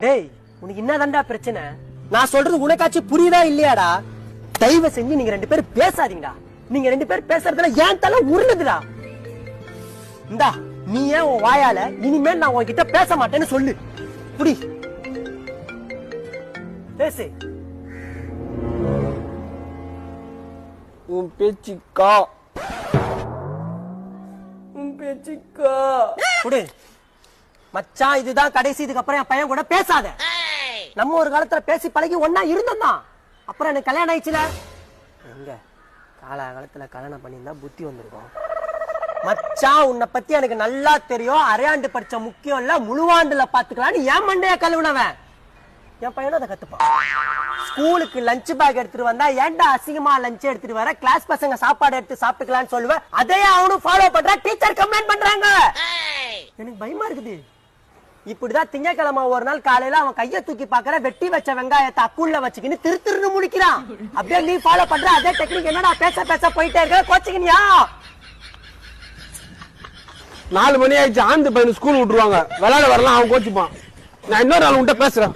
டேய் உனக்கு என்னதான்டா பிரச்சனை? நான் சொல்றது உனக்காச்சும் புரியுதா இல்லையாடா? தயவு செஞ்சு நீங்க ரெண்டு பேரும் பேசாதீங்கடா. நீங்க ரெண்டு பேரும் பேசுறதுல ஏன் தலை உருளுதுடா. இந்தா நீ ஏன் உன் வாயால இனிமேல் நான் உன்கிட்ட பேச மாட்டேன்னு சொல்லு. புடி பேசு. உன் பேச்சுக்கா புடி மச்சான். இதுதான் கடைசி. இதுக்கு அப்புறம் என் பையன் கூட பேசாத. நம்ம ஒரு காலத்துல பேசி பழகி ஒன்னா இருந்தோம் தான். அப்புறம் எனக்கு கல்யாணம் ஆயிடுச்சுல. எங்க காலகாலத்துல கல்யாணம் பண்ணியிருந்தா புத்தி வந்திருக்கும். மச்சான் உன்னை பத்தி எனக்கு நல்லா தெரியும். அரையாண்டு படிச்ச முக்கியம் இல்ல, முழுவாண்டுல பாத்துக்கலான்னு ஏன் மண்டைய கழுவுனவன் என் பையனும் அதை கத்துப்பான். ஸ்கூலுக்கு லஞ்ச் பேக் எடுத்துட்டு வந்தா ஏன்டா அசிங்கமா லஞ்ச் எடுத்துட்டு வர, கிளாஸ் பசங்க சாப்பாடு எடுத்து சாப்பிட்டுக்கலாம்னு சொல்லுவேன். அதே அவனும் ஃபாலோ பண்ற. டீச்சர் கம்ப்ளைண்ட் பண்றாங்க. எனக்கு பயமா இருக்குது. இப்படிதான் திங்கக்கிழமை ஒரு நாள் காலையில அவன் கைய தூக்கி பாக்குற, வெட்டி வச்ச வெங்காயத்தை அக்குள்ள வச்சுக்கின்னு திருன்னு முடிக்கிறான். அப்படியே நீ ஃபாலோ பண்ற அதே டெக்னிக். என்னடா பேச போயிட்டே இருக்க, கோச்சிக்கினியா? 4 மணி ஆயிடுச்சு. ஆந்து பையன் ஸ்கூல் விட்டுருவாங்க. விளையாட வரலாம், அவன் கோச்சுப்பான். நான் இன்னொரு ஆள் உன்கிட்ட பேசுறேன்.